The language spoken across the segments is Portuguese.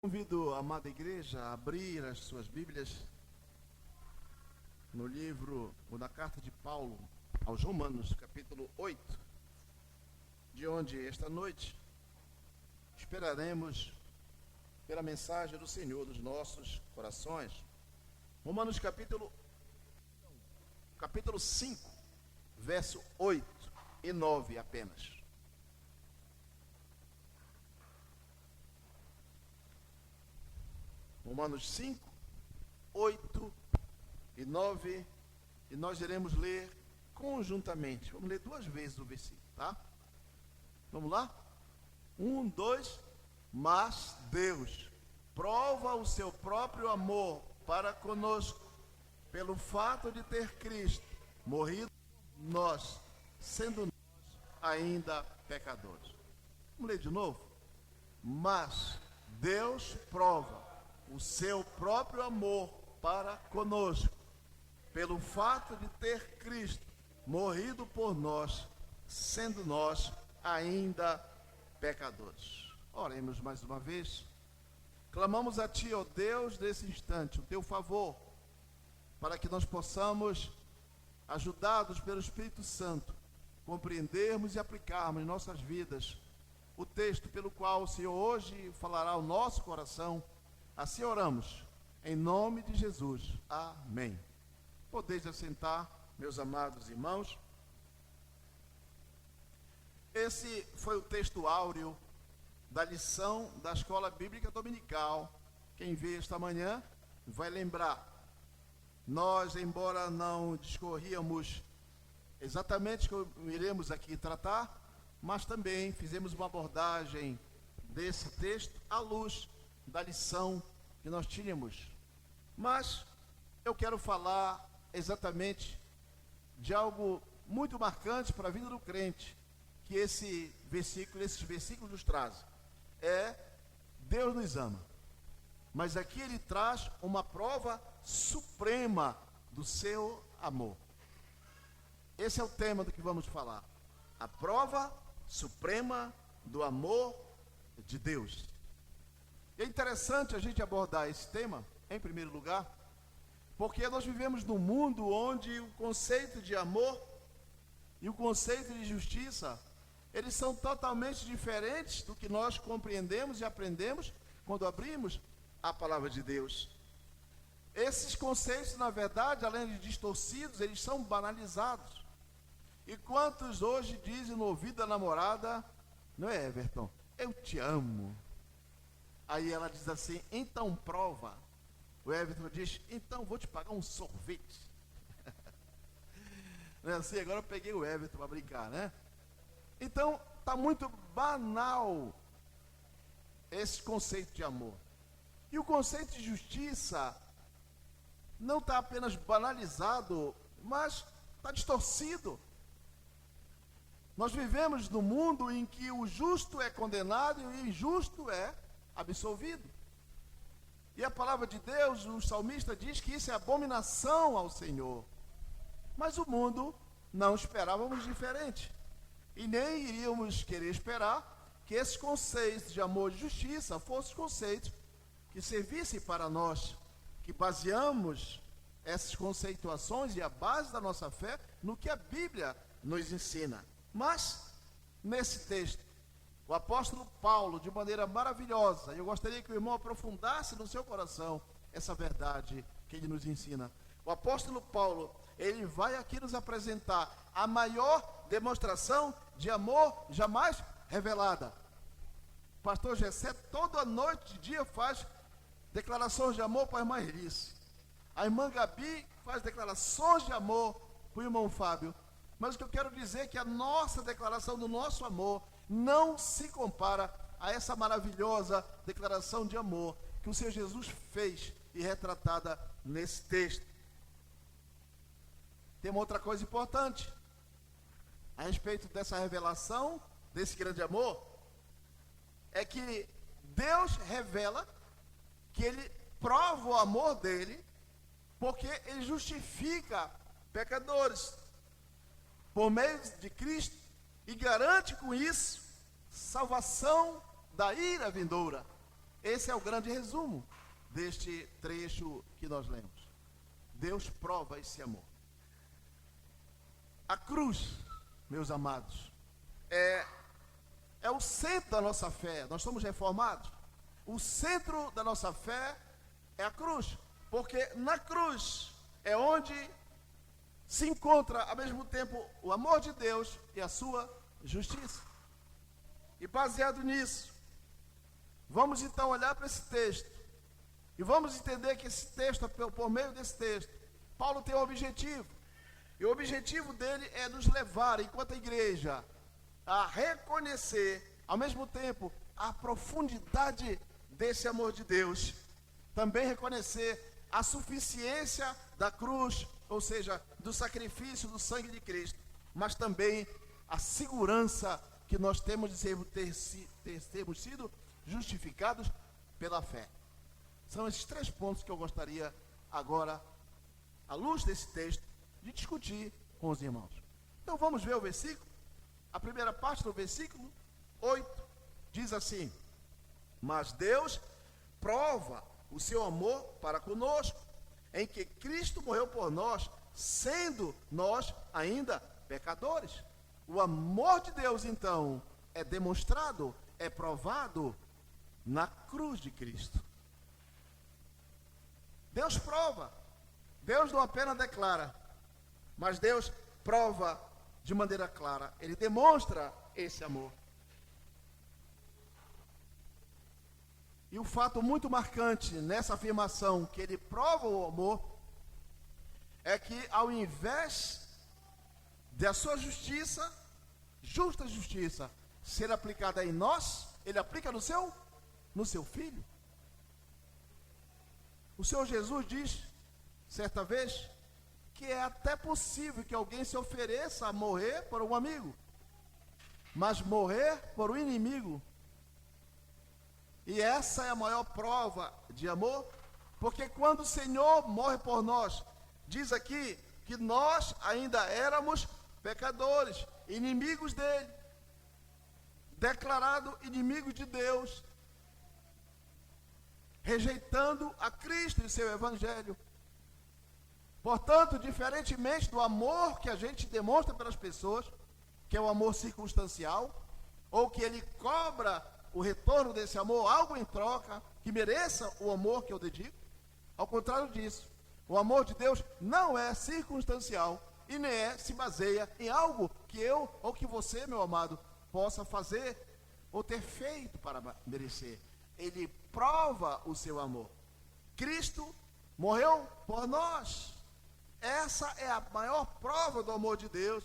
Convido a amada igreja a abrir as suas Bíblias no livro, ou na carta de Paulo aos Romanos, capítulo 8, de onde esta noite esperaremos pela mensagem do Senhor dos nossos corações. Romanos capítulo 5, verso 8 e 9 apenas. Romanos 5, 8 e 9, e nós iremos ler conjuntamente. Vamos ler duas vezes o versículo, tá? Vamos lá? 1, 2. Mas Deus prova o seu próprio amor para conosco, pelo fato de ter Cristo morrido por nós, sendo nós ainda pecadores. Vamos ler de novo? Mas Deus prova o seu próprio amor para conosco, pelo fato de ter Cristo morrido por nós, sendo nós ainda pecadores. Oremos mais uma vez. Clamamos a Ti, ó Deus, nesse instante, o Teu favor, para que nós possamos, ajudados pelo Espírito Santo, compreendermos e aplicarmos em nossas vidas o texto pelo qual o Senhor hoje falará ao nosso coração. Assim oramos, em nome de Jesus. Amém. Podeis assentar, meus amados irmãos. Esse foi o texto áureo da lição da Escola Bíblica Dominical. Quem veio esta manhã vai lembrar. Nós, embora não discorríamos exatamente o que iremos aqui tratar, mas também fizemos uma abordagem desse texto à luz da lição que nós tínhamos. Mas eu quero falar exatamente de algo muito marcante para a vida do crente, que esses versículos nos trazem. Deus nos ama, mas aqui ele traz uma prova suprema do seu amor. Esse é o tema do que vamos falar, a prova suprema do amor de Deus. É interessante a gente abordar esse tema, em primeiro lugar, porque nós vivemos num mundo onde o conceito de amor e o conceito de justiça, eles são totalmente diferentes do que nós compreendemos e aprendemos quando abrimos a palavra de Deus. Esses conceitos, na verdade, além de distorcidos, eles são banalizados. E quantos hoje dizem no ouvido da namorada, não é, Everton? Eu te amo. Aí ela diz assim, então prova. O Everton diz, então vou te pagar um sorvete. Não é assim? Agora eu peguei o Everton para brincar, né? Então, está muito banal esse conceito de amor. E o conceito de justiça não está apenas banalizado, mas está distorcido. Nós vivemos num mundo em que o justo é condenado e o injusto é absolvido. E a palavra de Deus, o salmista diz que isso é abominação ao Senhor. Mas o mundo não esperávamos diferente. E nem iríamos querer esperar que esses conceitos de amor e justiça fossem conceitos que servissem para nós, que baseamos essas conceituações e a base da nossa fé no que a Bíblia nos ensina. Mas, nesse texto, o apóstolo Paulo, de maneira maravilhosa, eu gostaria que o irmão aprofundasse no seu coração essa verdade que ele nos ensina. O apóstolo Paulo, ele vai aqui nos apresentar a maior demonstração de amor jamais revelada. O pastor Gessé, toda noite de dia, faz declarações de amor para a irmã Erice. A irmã Gabi faz declarações de amor para o irmão Fábio. Mas o que eu quero dizer é que a nossa declaração do nosso amor não se compara a essa maravilhosa declaração de amor que o Senhor Jesus fez e retratada nesse texto. Tem uma outra coisa importante a respeito dessa revelação, desse grande amor, é que Deus revela que Ele prova o amor dEle, porque Ele justifica pecadores por meio de Cristo e garante com isso salvação da ira vindoura. Esse é o grande resumo deste trecho que nós lemos. Deus prova esse amor. A cruz, meus amados, é o centro da nossa fé. Nós somos reformados. O centro da nossa fé é a cruz, porque na cruz é onde se encontra ao mesmo tempo o amor de Deus e a sua justiça. E baseado nisso, vamos então olhar para esse texto e vamos entender que esse texto, por meio desse texto, Paulo tem um objetivo. E o objetivo dele é nos levar, enquanto igreja, a reconhecer, ao mesmo tempo, a profundidade desse amor de Deus. Também reconhecer a suficiência da cruz, ou seja, do sacrifício do sangue de Cristo, mas também a segurança que nós temos de termos sido justificados pela fé. São esses 3 pontos que eu gostaria agora, à luz desse texto, de discutir com os irmãos. Então vamos ver o versículo. A primeira parte do versículo 8 diz assim: mas Deus prova o seu amor para conosco, em que Cristo morreu por nós, sendo nós ainda pecadores. O amor de Deus, então, é demonstrado, é provado na cruz de Cristo. Deus prova. Deus não apenas declara, mas Deus prova de maneira clara. Ele demonstra esse amor. E o fato muito marcante nessa afirmação que ele prova o amor é que, ao invés da sua justiça, justa justiça, ser aplicada em nós, ele aplica no seu Filho. O Senhor Jesus diz, certa vez, que é até possível que alguém se ofereça a morrer por um amigo, mas morrer por um inimigo. E essa é a maior prova de amor, porque quando o Senhor morre por nós, diz aqui que nós ainda éramos pecadores, inimigos dele, declarado inimigo de Deus, rejeitando a Cristo e seu Evangelho. Portanto, diferentemente do amor que a gente demonstra pelas pessoas, que é o amor circunstancial, ou que ele cobra o retorno desse amor, algo em troca, que mereça o amor que eu dedico, ao contrário disso, o amor de Deus não é circunstancial e nem se baseia em algo que eu ou que você, meu amado, possa fazer ou ter feito para merecer. Ele prova o seu amor. Cristo morreu por nós. Essa é a maior prova do amor de Deus.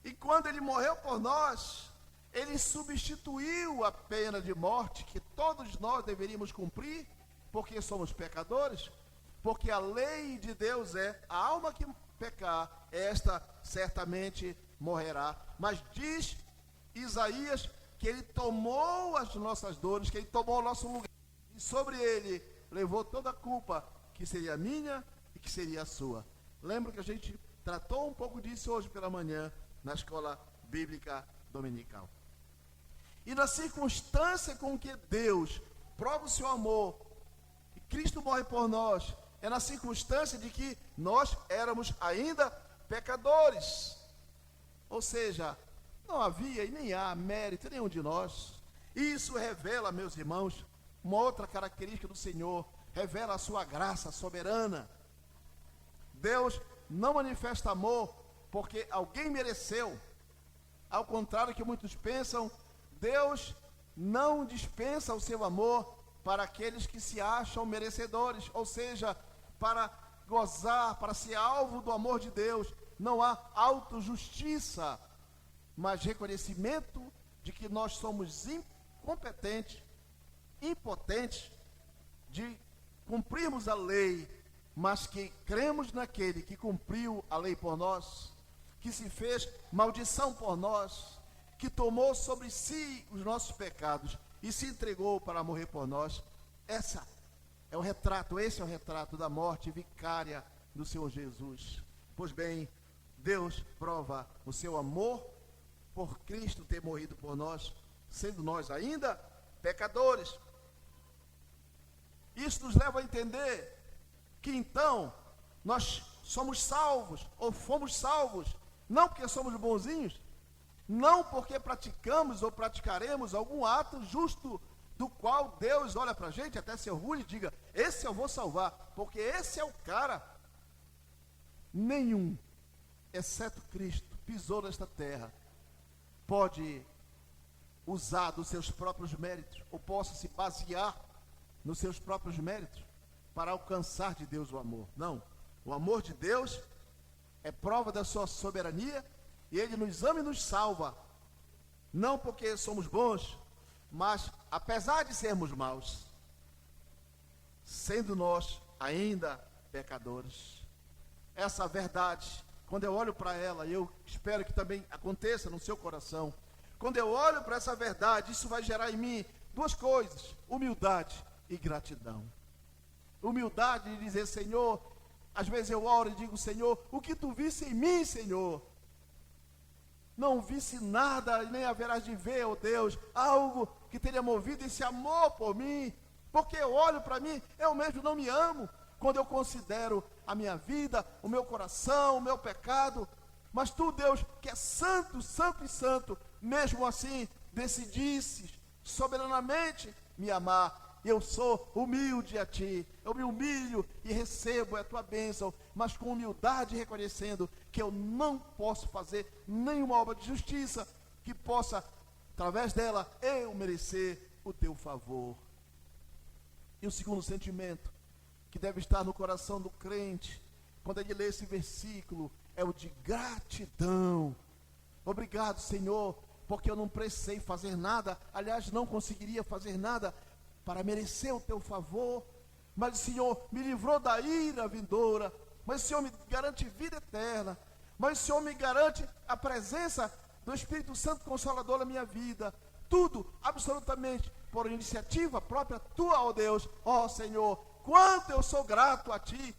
E quando ele morreu por nós, ele substituiu a pena de morte que todos nós deveríamos cumprir, porque somos pecadores, porque a lei de Deus é: a alma que pecar, esta certamente morrerá. Mas diz Isaías que ele tomou as nossas dores, que ele tomou o nosso lugar, e sobre ele levou toda a culpa, que seria minha e que seria a sua. Lembra que a gente tratou um pouco disso hoje pela manhã, na escola bíblica dominical. E na circunstância com que Deus prova o seu amor, e Cristo morre por nós, é na circunstância de que nós éramos ainda pecadores. Ou seja, não havia e nem há mérito nenhum de nós. Isso revela, meus irmãos, uma outra característica do Senhor, revela a sua graça soberana. Deus não manifesta amor porque alguém mereceu. Ao contrário do que muitos pensam, Deus não dispensa o seu amor para aqueles que se acham merecedores, ou seja, para gozar, para ser alvo do amor de Deus. Não há autojustiça, mas reconhecimento de que nós somos incompetentes, impotentes de cumprirmos a lei, mas que cremos naquele que cumpriu a lei por nós, que se fez maldição por nós, que tomou sobre si os nossos pecados e se entregou para morrer por nós. Esse é o retrato da morte vicária do Senhor Jesus. Pois bem, Deus prova o seu amor por Cristo ter morrido por nós, sendo nós ainda pecadores. Isso nos leva a entender que então nós somos salvos, ou fomos salvos, não porque somos bonzinhos, não porque praticamos ou praticaremos algum ato justo, do qual Deus olha para a gente, até se orgulhe e diga, esse eu vou salvar, porque esse é o cara. Nenhum, exceto Cristo, pisou nesta terra, pode usar dos seus próprios méritos, ou possa se basear nos seus próprios méritos, para alcançar de Deus o amor. Não, o amor de Deus é prova da sua soberania, e Ele nos ama e nos salva, não porque somos bons, mas apesar de sermos maus, sendo nós ainda pecadores. Essa verdade, quando eu olho para ela, eu espero que também aconteça no seu coração, quando eu olho para essa verdade, isso vai gerar em mim duas coisas: humildade e gratidão. Humildade de dizer, Senhor, às vezes eu oro e digo, Senhor, o que tu visse em mim, Senhor, não visse nada, nem haverás de ver, oh Deus, algo que tenha movido esse amor por mim, porque eu olho para mim, eu mesmo não me amo, quando eu considero a minha vida, o meu coração, o meu pecado, mas tu, Deus, que é santo, santo e santo, mesmo assim, decidisses soberanamente me amar. Eu sou humilde a ti, eu me humilho e recebo a tua bênção, mas com humildade reconhecendo que eu não posso fazer nenhuma obra de justiça que possa, através dela, eu merecer o teu favor. E o segundo sentimento que deve estar no coração do crente, quando ele lê esse versículo, é o de gratidão. Obrigado, Senhor, porque eu não precisei fazer nada, aliás, não conseguiria fazer nada para merecer o teu favor, mas o Senhor me livrou da ira vindoura, mas o Senhor me garante vida eterna, mas o Senhor me garante a presença do Espírito Santo Consolador na minha vida, tudo, absolutamente, por iniciativa própria tua, ó Deus, ó Senhor, quanto eu sou grato a ti.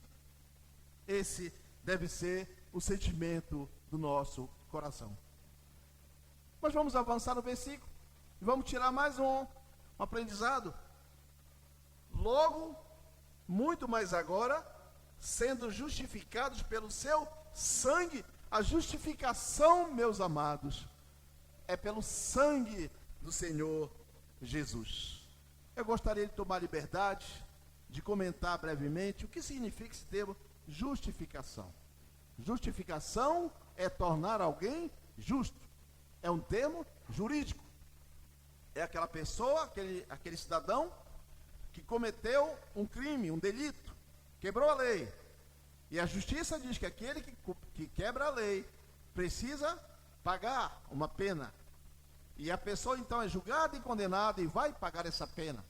Esse deve ser o sentimento do nosso coração. Mas vamos avançar no versículo, e vamos tirar mais um aprendizado. Logo, muito mais agora, sendo justificados pelo seu sangue. A justificação, meus amados, é pelo sangue do Senhor Jesus. Eu gostaria de tomar liberdade de comentar brevemente o que significa esse termo justificação. Justificação é tornar alguém justo. É um termo jurídico. É aquela pessoa, aquele cidadão que cometeu um crime, um delito, quebrou a lei. E a justiça diz que aquele que quebra a lei precisa pagar uma pena. E a pessoa então é julgada e condenada e vai pagar essa pena.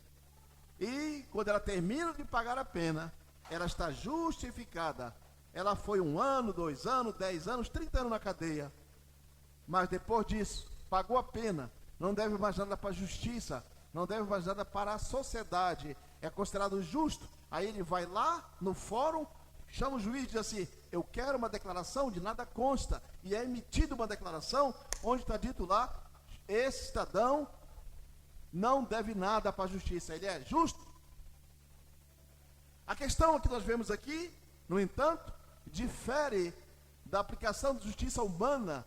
E quando ela termina de pagar a pena, ela está justificada. Ela foi 1 ano, 2 anos, 10 anos, 30 anos na cadeia. Mas depois disso, pagou a pena, não deve mais nada para a justiça, não deve mais nada para a sociedade, é considerado justo. Aí ele vai lá no fórum, chama o juiz e diz assim, eu quero uma declaração, de nada consta, e é emitida uma declaração, onde está dito lá, esse cidadão não deve nada para a justiça, ele é justo. A questão que nós vemos aqui, no entanto, difere da aplicação de justiça humana,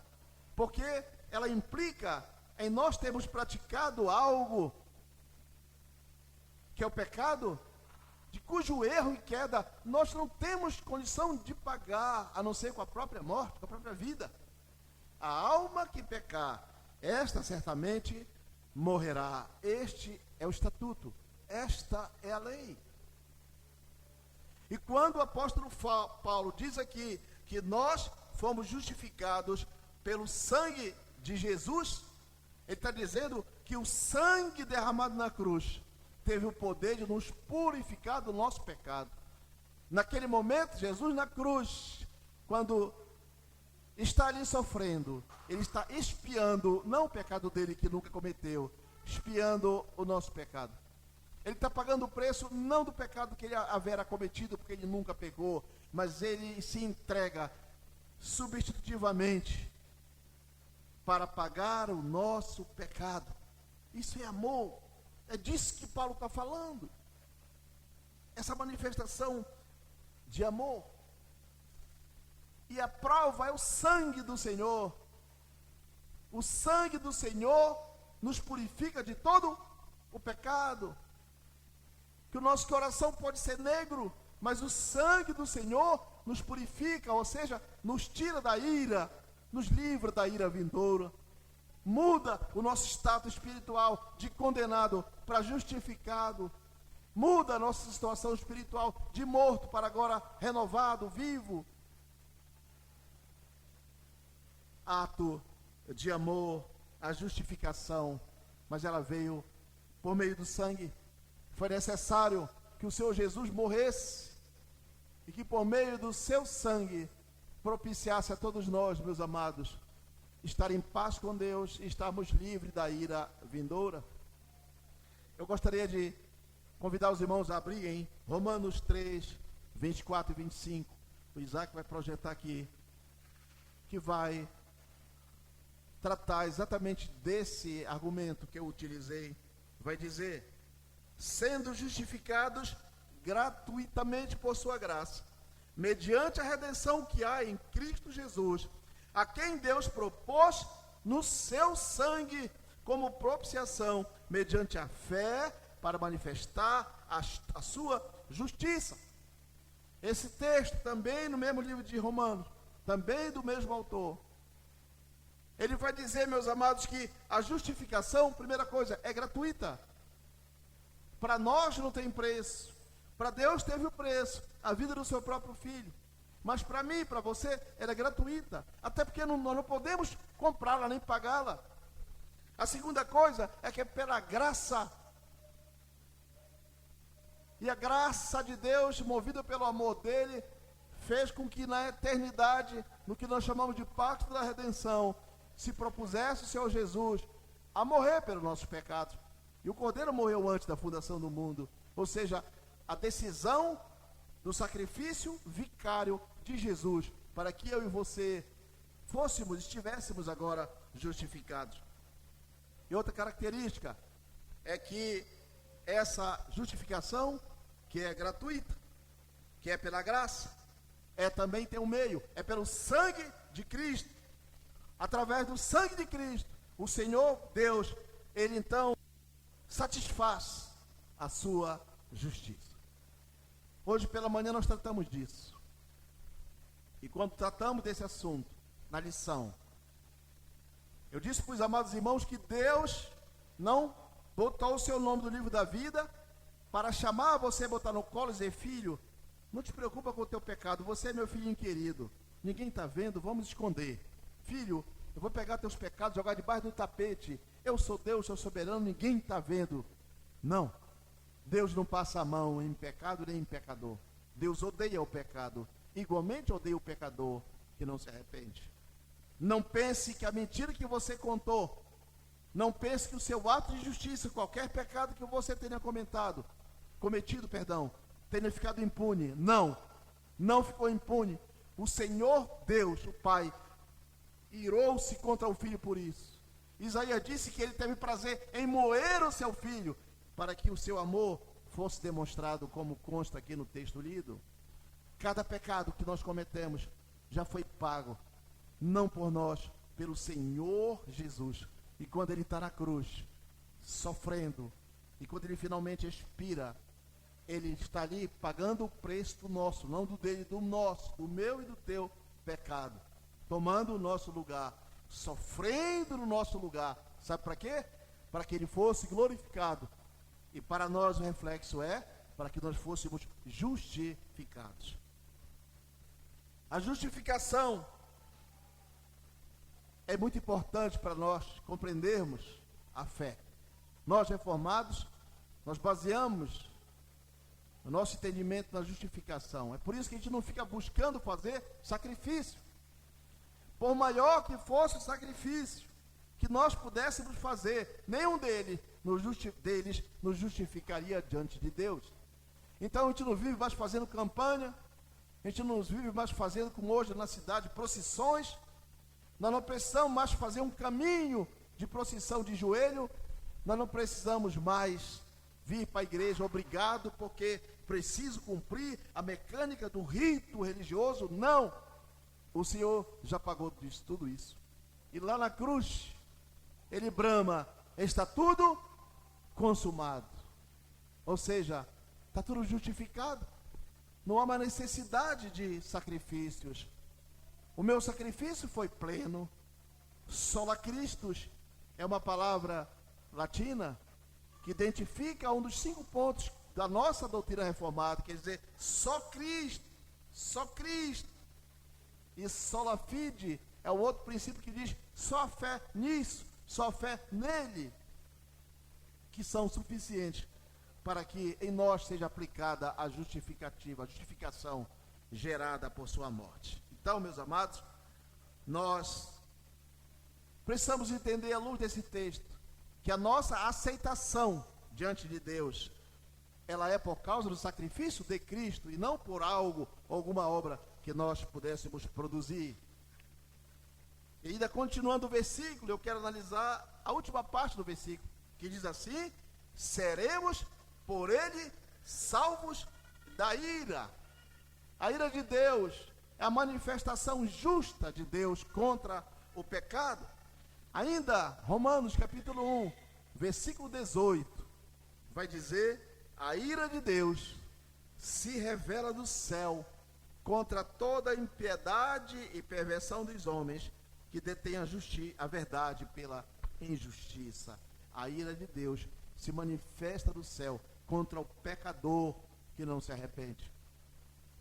porque ela implica em nós termos praticado algo que é o pecado, de cujo erro e queda nós não temos condição de pagar, a não ser com a própria morte, com a própria vida. A alma que pecar, esta certamente morrerá. Este é o estatuto, esta é a lei. E quando o apóstolo Paulo diz aqui que nós fomos justificados pelo sangue de Jesus, ele está dizendo que o sangue derramado na cruz teve o poder de nos purificar do nosso pecado. Naquele momento, Jesus na cruz, quando está ali sofrendo, ele está expiando, não o pecado dele que nunca cometeu, expiando o nosso pecado. Ele está pagando o preço não do pecado que ele haverá cometido, porque ele nunca pecou, mas ele se entrega substitutivamente para pagar o nosso pecado. Isso é amor. É disso que Paulo está falando. essa manifestação de amor. E a prova é o sangue do Senhor. O sangue do Senhor nos purifica de todo o pecado. Que o nosso coração pode ser negro, mas o sangue do Senhor nos purifica, ou seja, nos tira da ira, nos livra da ira vindoura. Muda o nosso status espiritual de condenado para justificado. Muda a nossa situação espiritual de morto para agora renovado, vivo. Ato de amor, a justificação, mas ela veio por meio do sangue. Foi necessário que o Senhor Jesus morresse e que por meio do seu sangue propiciasse a todos nós, meus amados, estar em paz com Deus e estarmos livres da ira vindoura. Eu gostaria de convidar os irmãos a abrirem Romanos 3, 24 e 25. O Isaac vai projetar aqui, que vai tratar exatamente desse argumento que eu utilizei. Vai dizer: sendo justificados gratuitamente por sua graça, mediante a redenção que há em Cristo Jesus, a quem Deus propôs no seu sangue como propiciação, mediante a fé, para manifestar a sua justiça. Esse texto também no mesmo livro de Romanos, também do mesmo autor, ele vai dizer, meus amados, que a justificação, primeira coisa, é gratuita. Para nós não tem preço. Para Deus teve o preço, a vida do seu próprio filho. Mas para mim, para você, ela é gratuita. Até porque nós não podemos comprá-la nem pagá-la. A segunda coisa é que é pela graça. E a graça de Deus, movida pelo amor dele, fez com que na eternidade, no que nós chamamos de pacto da redenção, se propusesse o Senhor Jesus a morrer pelos nossos pecados. E o Cordeiro morreu antes da fundação do mundo. Ou seja, a decisão do sacrifício vicário de Jesus, para que eu e você estivéssemos agora justificados. E outra característica é que essa justificação, que é gratuita, que é pela graça, também tem um meio, é pelo sangue de Cristo. Através do sangue de Cristo, o Senhor Deus, ele então satisfaz a sua justiça. Hoje pela manhã nós tratamos disso. E quando tratamos desse assunto, na lição, eu disse para os amados irmãos que Deus não botou o seu nome no livro da vida para chamar você, botar no colo e dizer: filho, não te preocupa com o teu pecado, você é meu filhinho querido, ninguém está vendo, vamos esconder. Filho, eu vou pegar teus pecados, jogar debaixo do tapete. Eu sou Deus, sou soberano, ninguém está vendo. Não. Deus não passa a mão em pecado nem em pecador. Deus odeia o pecado. Igualmente odeia o pecador que não se arrepende. Não pense que a mentira que você contou, não pense que o seu ato de justiça, qualquer pecado que você tenha cometido, tenha ficado impune. Não. Não ficou impune. O Senhor Deus, o Pai, irou-se contra o filho por isso. Isaías disse que ele teve prazer em moer o seu filho, para que o seu amor fosse demonstrado, como consta aqui no texto lido. Cada pecado que nós cometemos já foi pago, não por nós, pelo Senhor Jesus. E quando ele está na cruz, sofrendo, e quando ele finalmente expira, ele está ali pagando o preço do nosso, não do dele, do nosso, do meu e do teu pecado, tomando o nosso lugar, sofrendo no nosso lugar. Sabe para quê? Para que ele fosse glorificado. E para nós o reflexo é para que nós fôssemos justificados. A justificação é muito importante para nós compreendermos a fé. Nós reformados, nós baseamos o nosso entendimento na justificação. É por isso que a gente não fica buscando fazer sacrifício. Por maior que fosse o sacrifício que nós pudéssemos fazer, nenhum deles nos justificaria diante de Deus. Então a gente não vive mais fazendo campanha, a gente não vive mais fazendo, como hoje na cidade, procissões. Nós não precisamos mais fazer um caminho de procissão de joelho, nós não precisamos mais vir para a igreja obrigado porque preciso cumprir a mecânica do rito religioso. Não! O Senhor já pagou tudo isso. E lá na cruz, Ele brama, está tudo consumado. Ou seja, está tudo justificado. Não há mais necessidade de sacrifícios. O meu sacrifício foi pleno. Sola Christus é uma palavra latina que identifica um dos 5 pontos da nossa doutrina reformada, quer dizer, só Cristo, só Cristo. E sola fide é o outro princípio que diz só a fé nisso, só a fé nele, que são suficientes para que em nós seja aplicada a justificativa, a justificação gerada por sua morte. Então, meus amados, nós precisamos entender à luz desse texto que a nossa aceitação diante de Deus, ela é por causa do sacrifício de Cristo e não por algo, alguma obra que nós pudéssemos produzir. E ainda continuando o versículo, eu quero analisar a última parte do versículo, que diz assim: seremos por ele salvos da ira. A ira de Deus é a manifestação justa de Deus contra o pecado. Ainda, Romanos capítulo 1, versículo 18, vai dizer: a ira de Deus se revela do céu contra toda impiedade e perversão dos homens que detêm a verdade pela injustiça. A ira de Deus se manifesta do céu contra o pecador que não se arrepende.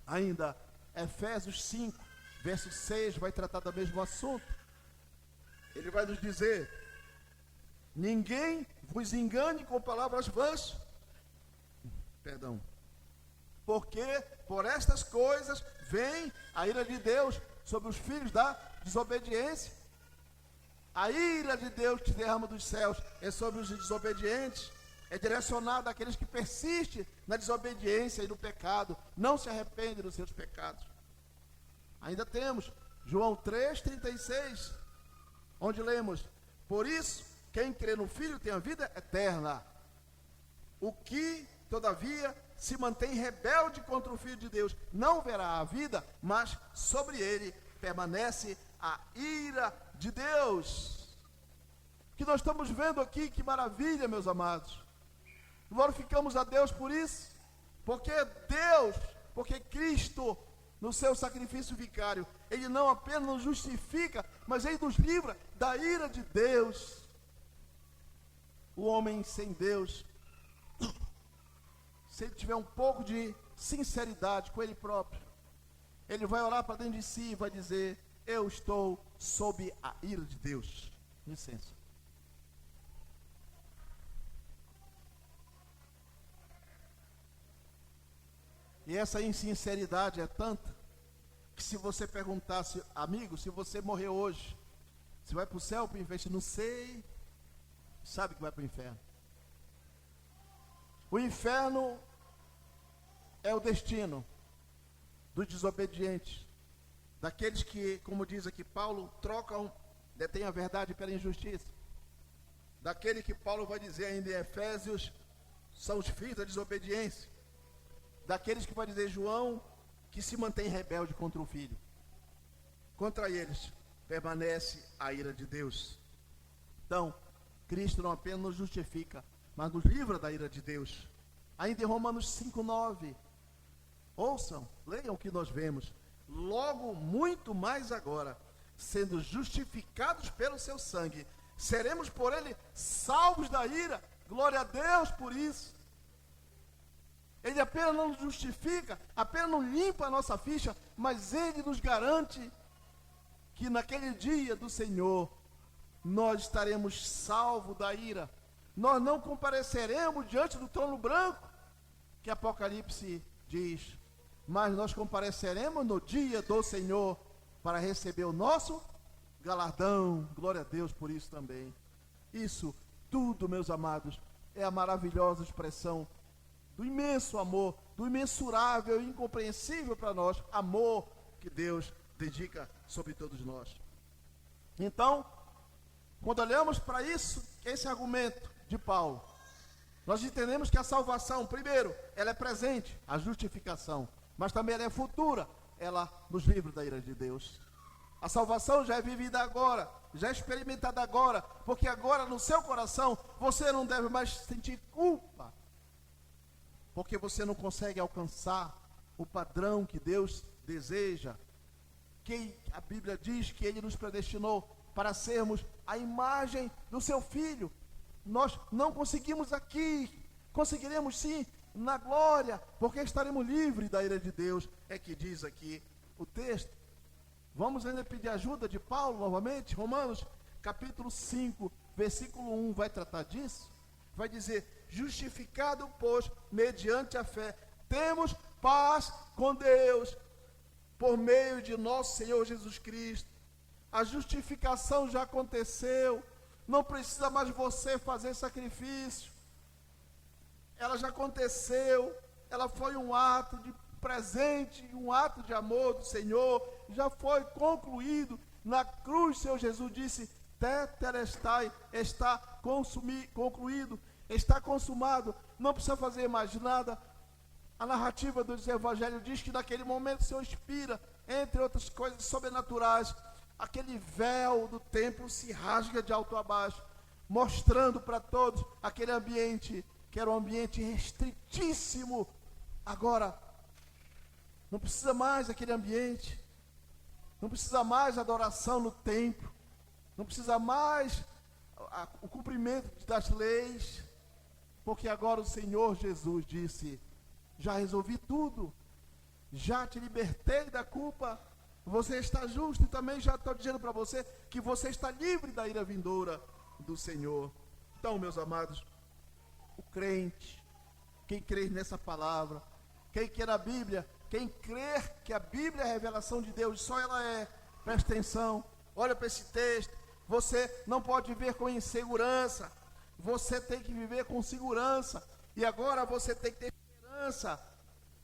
Ainda, Efésios 5, verso 6, vai tratar do mesmo assunto. Ele vai nos dizer: ninguém vos engane com palavras vãs, porque por estas coisas vem a ira de Deus sobre os filhos da desobediência. A ira de Deus que derrama dos céus é sobre os desobedientes, é direcionada àqueles que persistem na desobediência e no pecado, não se arrependem dos seus pecados. Ainda temos João 3,36, onde lemos: por isso, quem crê no Filho tem a vida eterna. O que, todavia, se mantém rebelde contra o Filho de Deus, não verá a vida, mas sobre ele permanece a ira de Deus. O que nós estamos vendo aqui, que maravilha, meus amados. Glorificamos a Deus por isso, porque Deus, porque Cristo, no seu sacrifício vicário, Ele não apenas nos justifica, mas Ele nos livra da ira de Deus. O homem sem Deus, se ele tiver um pouco de sinceridade com ele próprio, ele vai olhar para dentro de si e vai dizer: eu estou sob a ira de Deus. Licença. E essa insinceridade é tanta que, se você perguntasse: amigo, se você morrer hoje, você vai para o céu ou para o inferno? Não sei. Sabe que vai para o inferno. O inferno é o destino dos desobedientes, daqueles que, como diz aqui Paulo, detêm a verdade pela injustiça. Daquele que Paulo vai dizer ainda em Efésios, são os filhos da desobediência. Daqueles que vai dizer João, que se mantém rebelde contra o Filho. Contra eles permanece a ira de Deus. Então, Cristo não apenas nos justifica, mas nos livra da ira de Deus. Ainda em Romanos 5,9, ouçam, leiam o que nós vemos. Logo, muito mais agora, sendo justificados pelo seu sangue, seremos por ele salvos da ira. Glória a Deus por isso. Ele apenas não nos justifica, apenas não limpa a nossa ficha, mas Ele nos garante que naquele dia do Senhor, nós estaremos salvos da ira. Nós não compareceremos diante do trono branco, que Apocalipse diz, mas nós compareceremos no dia do Senhor, para receber o nosso galardão. Glória a Deus por isso também. Isso tudo, meus amados, é a maravilhosa expressão do imenso amor, do imensurável e incompreensível para nós, amor que Deus dedica sobre todos nós. Então, quando olhamos para isso, esse argumento de Paulo, Nós entendemos que a salvação, primeiro, ela é presente, a justificação, mas também ela é futura, ela nos livra da ira de Deus. A salvação já é vivida agora, já é experimentada agora, porque agora no seu coração você não deve mais sentir culpa, porque você não consegue alcançar o padrão que Deus deseja, que a Bíblia diz que Ele nos predestinou para sermos a imagem do seu Filho. Nós não conseguimos aqui, conseguiremos sim na glória, porque estaremos livres da ira de Deus, é que diz aqui o texto. Vamos ainda pedir ajuda de Paulo novamente. Romanos capítulo 5, versículo 1 vai tratar disso. Vai dizer: justificado, pois, mediante a fé, temos paz com Deus, por meio de nosso Senhor Jesus Cristo. A justificação já aconteceu, não precisa mais você fazer sacrifício. Ela já aconteceu, ela foi um ato de presente, um ato de amor do Senhor, já foi concluído na cruz. Senhor Jesus disse: tetelestai, está concluído, está consumado, não precisa fazer mais nada. A narrativa dos evangelhos diz que naquele momento o Senhor inspira, entre outras coisas sobrenaturais, aquele véu do templo se rasga de alto a baixo, mostrando para todos aquele ambiente, que era um ambiente restritíssimo. Agora, não precisa mais daquele ambiente, não precisa mais adoração no templo, não precisa mais o cumprimento das leis, porque agora o Senhor Jesus disse: já resolvi tudo, já te libertei da culpa, você está justo, e também já estou dizendo para você que você está livre da ira vindoura do Senhor. Então, meus amados, o crente, quem crê nessa palavra, quem quer a Bíblia, quem crer que a Bíblia é a revelação de Deus, só ela é, presta atenção, olha para esse texto, você não pode viver com insegurança, você tem que viver com segurança, e agora você tem que ter esperança,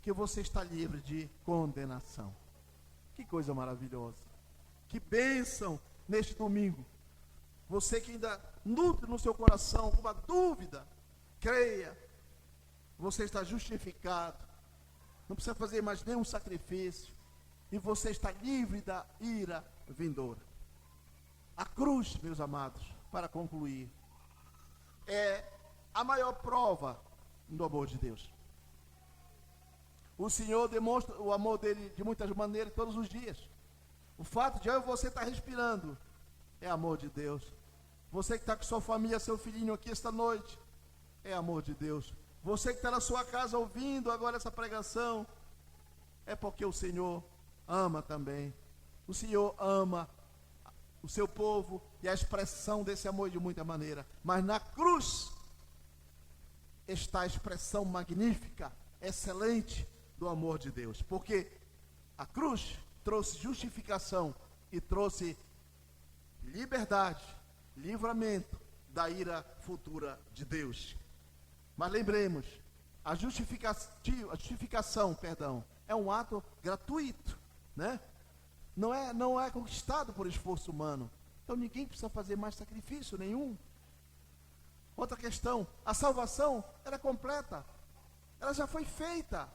que você está livre de condenação. Que coisa maravilhosa, que bênção neste domingo. Você que ainda nutre no seu coração alguma dúvida, creia, você está justificado, não precisa fazer mais nenhum sacrifício, e você está livre da ira vindoura. A cruz, meus amados, para concluir, é a maior prova do amor de Deus. O Senhor demonstra o amor dele de muitas maneiras, todos os dias. O fato de eu e você estar respirando é amor de Deus. Você que está com sua família, seu filhinho aqui esta noite, é amor de Deus. Você que está na sua casa ouvindo agora essa pregação, é porque o Senhor ama também. O Senhor ama o seu povo e a expressão desse amor de muita maneira. Mas na cruz está a expressão magnífica, excelente do amor de Deus. Porque a cruz trouxe justificação e trouxe liberdade, livramento da ira futura de Deus. Mas lembremos, a justificação, é um ato gratuito, né? Não é conquistado por esforço humano. Então ninguém precisa fazer mais sacrifício nenhum. Outra questão, a salvação era completa, ela já foi feita,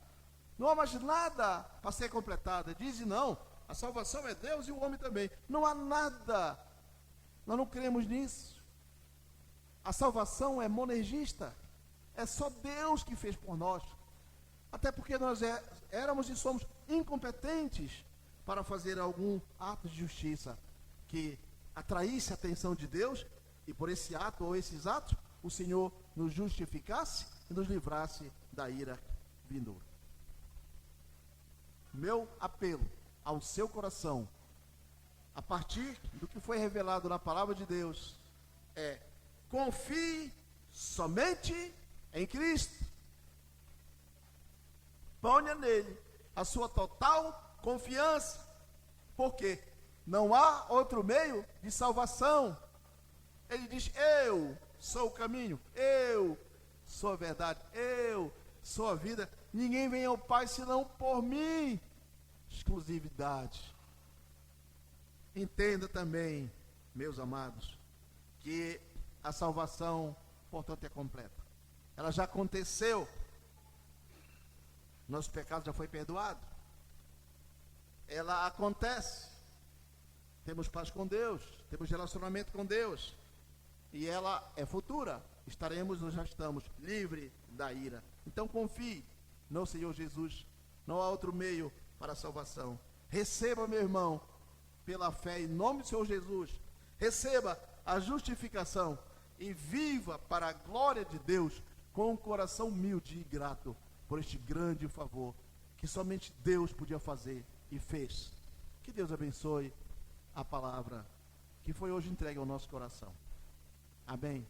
não há mais nada para ser completada. Dizem não, a salvação é Deus e o homem também. Não há nada, nós não cremos nisso. A salvação é monergista, é só Deus que fez por nós, até porque nós éramos e somos incompetentes para fazer algum ato de justiça que atraísse a atenção de Deus, e por esse ato ou esses atos, o Senhor nos justificasse e nos livrasse da ira vindoura. Meu apelo ao seu coração, a partir do que foi revelado na palavra de Deus, é: confie somente em Cristo. Ponha nele a sua total confiança, porque não há outro meio de salvação. Ele diz: eu sou o caminho, eu sou a verdade, eu sou a vida. Ninguém vem ao Pai senão por mim. Exclusividade. Entenda também, meus amados, que a salvação, portanto, é completa. ela já aconteceu. Nosso pecado já foi perdoado. Ela acontece. Temos paz com Deus, temos relacionamento com Deus. E ela é futura. Estaremos ou já estamos livres da ira. Então confie no Senhor Jesus. Não há outro meio para a salvação. Receba, meu irmão, pela fé em nome do Senhor Jesus. Receba a justificação e viva para a glória de Deus com um coração humilde e grato por este grande favor que somente Deus podia fazer e fez. Que Deus abençoe a palavra que foi hoje entregue ao nosso coração. Amém.